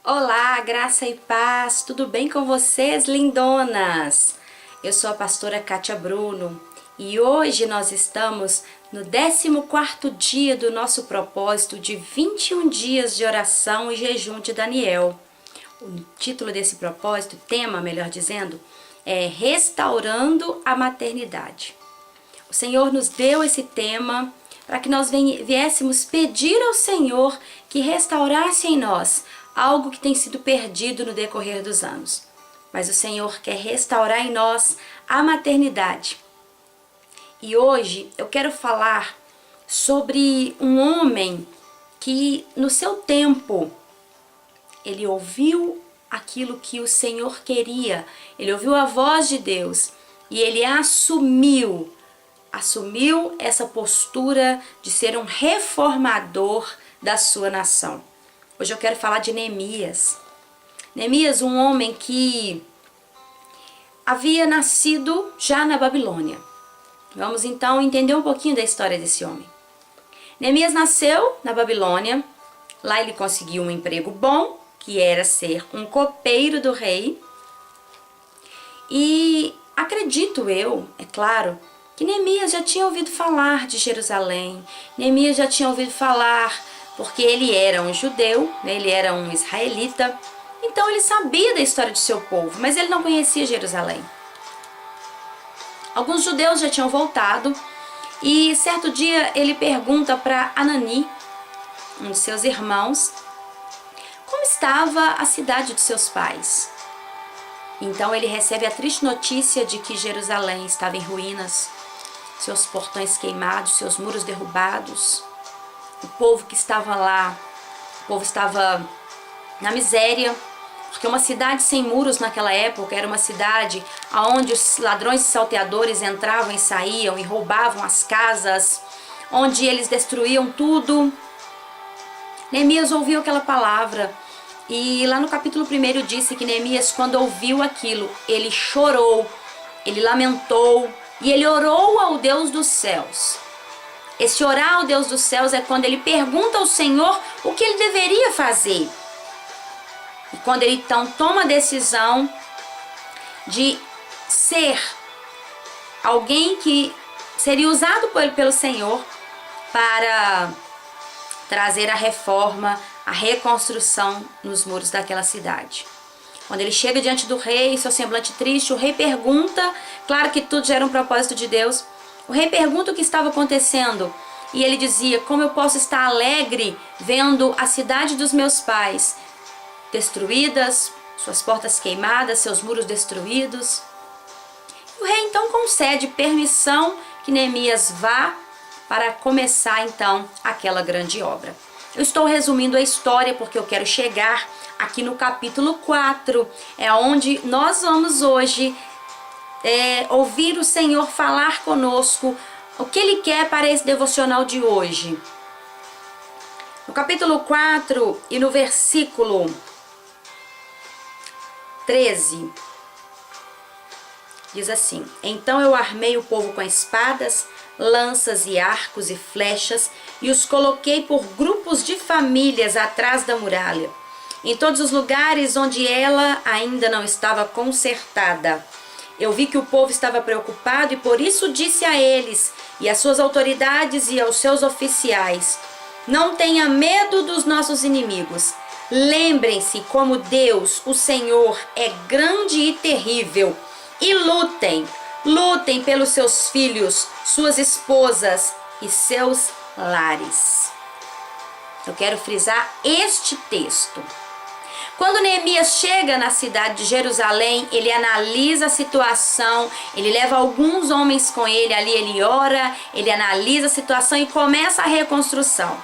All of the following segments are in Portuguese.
Olá, graça e paz, tudo bem com vocês, lindonas? Eu sou a pastora Kátia Bruno e hoje nós estamos no 14º dia do nosso propósito de 21 dias de oração e jejum de Daniel. O título desse propósito, tema, melhor dizendo, é Restaurando a Maternidade. O Senhor nos deu esse tema para que nós viéssemos pedir ao Senhor que restaurasse em nós algo que tem sido perdido no decorrer dos anos. Mas o Senhor quer restaurar em nós a maternidade. E hoje eu quero falar sobre um homem que no seu tempo ele ouviu aquilo que o Senhor queria, ele ouviu a voz de Deus e ele assumiu essa postura de ser um reformador da sua nação. Hoje eu quero falar de Neemias. Neemias, um homem que havia nascido já na Babilônia. Vamos então entender um pouquinho da história desse homem. Neemias nasceu na Babilônia. Lá ele conseguiu um emprego bom, que era ser um copeiro do rei. E acredito eu, é claro, que Neemias já tinha ouvido falar de Jerusalém. Neemias já tinha ouvido falar porque ele era um judeu, né? Ele era um israelita, então ele sabia da história de seu povo, mas ele não conhecia Jerusalém. Alguns judeus já tinham voltado e certo dia ele pergunta para Anani, um de seus irmãos, como estava a cidade de seus pais. Então ele recebe a triste notícia de que Jerusalém estava em ruínas, seus portões queimados, seus muros derrubados. O povo que estava lá, o povo estava na miséria, porque uma cidade sem muros naquela época era uma cidade onde os ladrões e salteadores entravam e saíam e roubavam as casas, onde eles destruíam tudo. Neemias ouviu aquela palavra e lá no capítulo 1 disse que Neemias, quando ouviu aquilo, ele chorou, ele lamentou e ele orou ao Deus dos céus. Esse orar ao Deus dos céus é quando ele pergunta ao Senhor o que ele deveria fazer. E quando ele então toma a decisão de ser alguém que seria usado pelo Senhor para trazer a reforma, a reconstrução nos muros daquela cidade. Quando ele chega diante do rei, seu semblante triste, o rei pergunta, claro que tudo já era um propósito de Deus, o rei pergunta o que estava acontecendo e ele dizia, como eu posso estar alegre vendo a cidade dos meus pais destruídas, suas portas queimadas, seus muros destruídos. O rei então concede permissão que Neemias vá para começar então aquela grande obra. Eu estou resumindo a história porque eu quero chegar aqui no capítulo 4, é onde nós vamos hoje ouvir o Senhor falar conosco o que Ele quer para esse devocional de hoje. No capítulo 4 e no versículo 13, diz assim: Então eu armei o povo com espadas, lanças e arcos e flechas e os coloquei por grupos de famílias atrás da muralha, em todos os lugares onde ela ainda não estava consertada. Eu vi que o povo estava preocupado e por isso disse a eles e às suas autoridades e aos seus oficiais: não tenha medo dos nossos inimigos. Lembrem-se como Deus, o Senhor, é grande e terrível. E lutem pelos seus filhos, suas esposas e seus lares. Eu quero frisar este texto. Quando Neemias chega na cidade de Jerusalém, ele analisa a situação, ele leva alguns homens com ele ali, ele ora, ele analisa a situação e começa a reconstrução.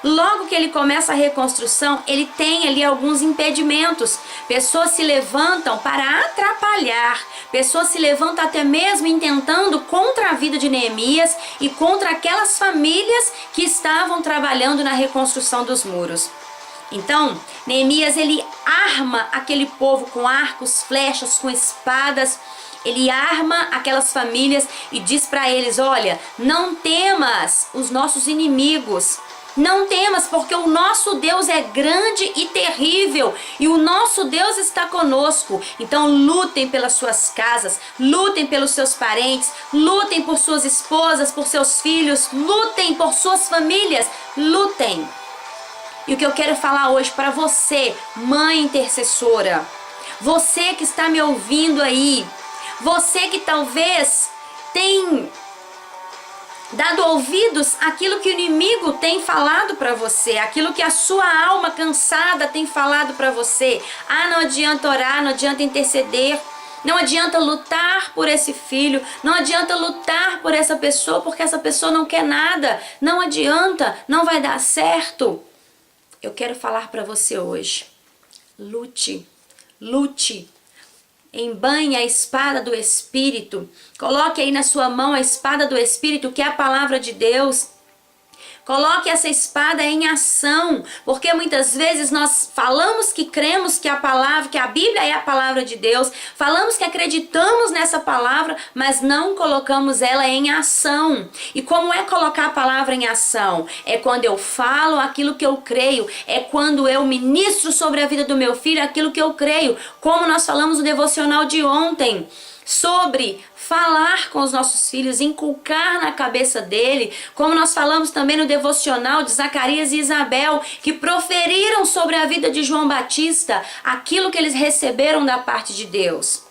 Logo que ele começa a reconstrução, ele tem ali alguns impedimentos. Pessoas se levantam para atrapalhar, pessoas se levantam até mesmo intentando contra a vida de Neemias e contra aquelas famílias que estavam trabalhando na reconstrução dos muros. Então, Neemias, ele arma aquele povo com arcos, flechas, com espadas. Ele arma aquelas famílias e diz para eles: olha, não temas os nossos inimigos. Não temas, porque o nosso Deus é grande e terrível e o nosso Deus está conosco. Então lutem pelas suas casas, lutem pelos seus parentes, lutem por suas esposas, por seus filhos, lutem por suas famílias, lutem. E o que eu quero falar hoje para você, mãe intercessora, você que está me ouvindo aí, você que talvez tem dado ouvidos àquilo que o inimigo tem falado para você, aquilo que a sua alma cansada tem falado para você. Ah, não adianta orar, não adianta interceder, não adianta lutar por esse filho, não adianta lutar por essa pessoa, porque essa pessoa não quer nada, não adianta, não vai dar certo. Eu quero falar para você hoje, lute, lute. Embanhe a espada do Espírito. Coloque aí na sua mão a espada do Espírito, que é a palavra de Deus. Coloque essa espada em ação, porque muitas vezes nós falamos que cremos que a palavra, que a Bíblia é a palavra de Deus, falamos que acreditamos nessa palavra, mas não colocamos ela em ação. E como é colocar a palavra em ação? É quando eu falo aquilo que eu creio, é quando eu ministro sobre a vida do meu filho aquilo que eu creio, como nós falamos no devocional de ontem, sobre falar com os nossos filhos, inculcar na cabeça dele, como nós falamos também no devocional de Zacarias e Isabel, que proferiram sobre a vida de João Batista aquilo que eles receberam da parte de Deus.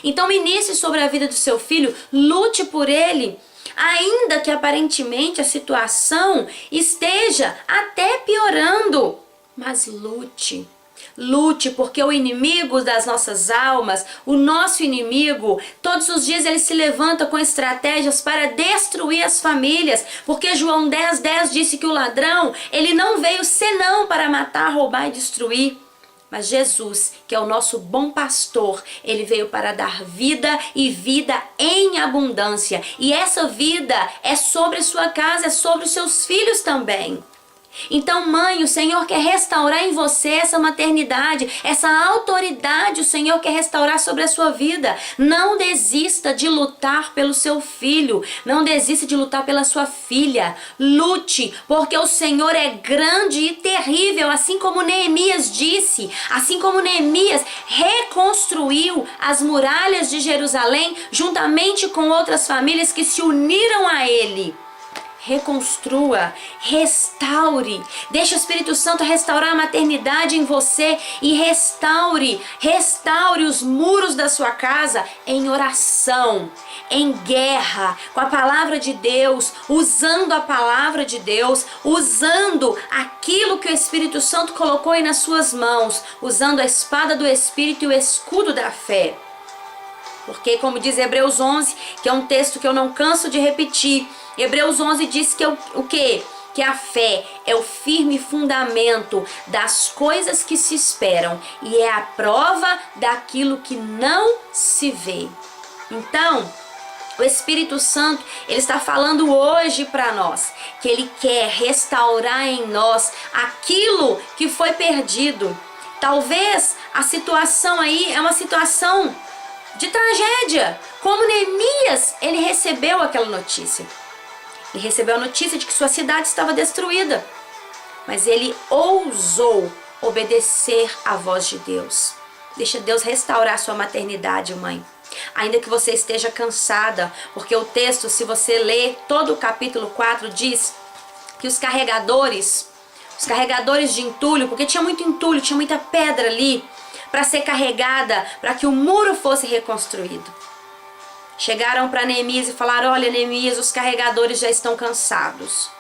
Então ministre sobre a vida do seu filho, lute por ele, ainda que aparentemente a situação esteja até piorando, mas lute. Lute, porque o inimigo das nossas almas, o nosso inimigo, todos os dias ele se levanta com estratégias para destruir as famílias, porque João 10:10 disse que o ladrão, ele não veio senão para matar, roubar e destruir. Mas Jesus, que é o nosso bom pastor, ele veio para dar vida e vida em abundância. E essa vida é sobre a sua casa, é sobre os seus filhos também. Então, mãe, o Senhor quer restaurar em você essa maternidade, essa autoridade, o Senhor quer restaurar sobre a sua vida. Não desista de lutar pelo seu filho, não desista de lutar pela sua filha. Lute, porque o Senhor é grande e terrível, assim como Neemias disse, assim como Neemias reconstruiu as muralhas de Jerusalém, juntamente com outras famílias que se uniram a ele. Reconstrua, restaure, deixe o Espírito Santo restaurar a maternidade em você e restaure os muros da sua casa em oração, em guerra, com a palavra de Deus, usando a palavra de Deus, usando aquilo que o Espírito Santo colocou aí nas suas mãos, usando a espada do Espírito e o escudo da fé. Porque, como diz Hebreus 11, que é um texto que eu não canso de repetir, Hebreus 11 diz que o quê? Que a fé é o firme fundamento das coisas que se esperam e é a prova daquilo que não se vê. Então, o Espírito Santo, ele está falando hoje para nós que ele quer restaurar em nós aquilo que foi perdido. Talvez a situação aí é uma situação de tragédia, como Neemias, ele recebeu aquela notícia. Ele recebeu a notícia de que sua cidade estava destruída, mas ele ousou obedecer à voz de Deus. Deixa Deus restaurar sua maternidade, mãe. Ainda que você esteja cansada, porque o texto, se você ler todo o capítulo 4, diz que os carregadores de entulho, porque tinha muito entulho, tinha muita pedra ali, para ser carregada, para que o muro fosse reconstruído. Chegaram para Neemias e falaram: olha, Neemias, os carregadores já estão cansados.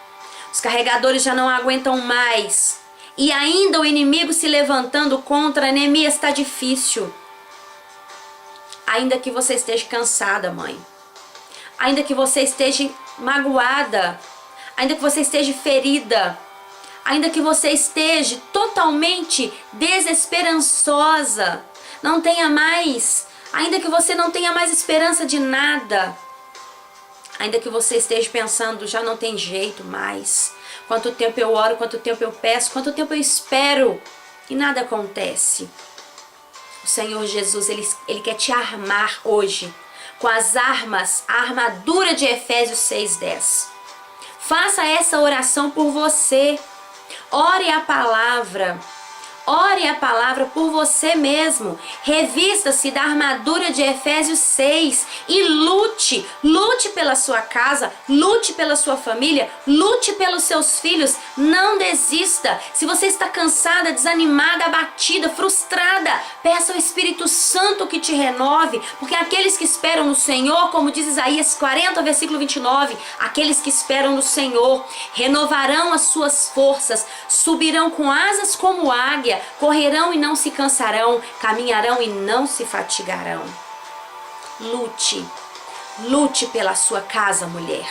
Os carregadores já não aguentam mais. E ainda o inimigo se levantando contra Neemias, está difícil. Ainda que você esteja cansada, mãe. Ainda que você esteja magoada. Ainda que você esteja ferida. Ainda que você esteja totalmente desesperançosa, não tenha mais, ainda que você não tenha mais esperança de nada, ainda que você esteja pensando, já não tem jeito mais, quanto tempo eu oro, quanto tempo eu peço, quanto tempo eu espero e nada acontece. O Senhor Jesus, ele quer te armar hoje com as armas, a armadura de Efésios 6:10. Faça essa oração por você. Ore a palavra. Ore a palavra por você mesmo. Revista-se da armadura de Efésios 6 e lute. Lute pela sua casa, lute pela sua família, lute pelos seus filhos. Não desista. Se você está cansada, desanimada, abatida, frustrada, peça ao Espírito Santo que te renove, porque aqueles que esperam no Senhor, como diz Isaías 40, versículo 29, aqueles que esperam no Senhor renovarão as suas forças, subirão com asas como águia, correrão e não se cansarão, caminharão e não se fatigarão. Lute. Lute pela sua casa, mulher.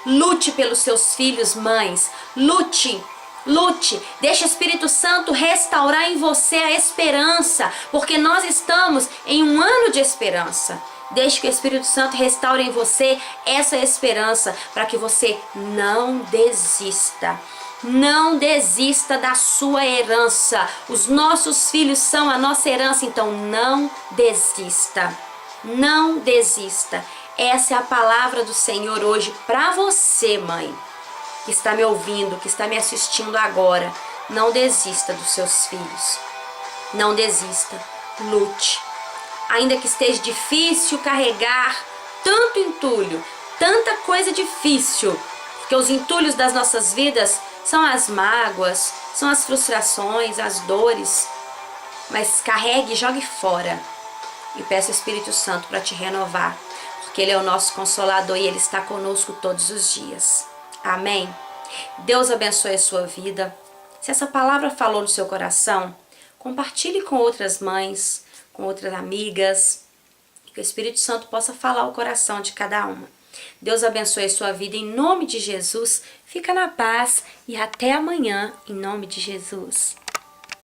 Lute pelos seus filhos, mães. Lute. Lute. Deixe o Espírito Santo restaurar em você a esperança, porque nós estamos em um ano de esperança. Deixe que o Espírito Santo restaure em você essa esperança, para que você não desista. Não desista da sua herança. Os nossos filhos são a nossa herança, então não desista. Não desista. Essa é a palavra do Senhor hoje para você, mãe, que está me ouvindo, que está me assistindo agora. Não desista dos seus filhos. Não desista. Lute. Ainda que esteja difícil carregar tanto entulho, tanta coisa difícil, porque os entulhos das nossas vidas são as mágoas, são as frustrações, as dores. Mas carregue e jogue fora. E peça ao Espírito Santo para te renovar. Porque Ele é o nosso Consolador e Ele está conosco todos os dias. Amém? Deus abençoe a sua vida. Se essa palavra falou no seu coração, compartilhe com outras mães, com outras amigas. Que o Espírito Santo possa falar o coração de cada uma. Deus abençoe a sua vida em nome de Jesus. Fica na paz e até amanhã em nome de Jesus.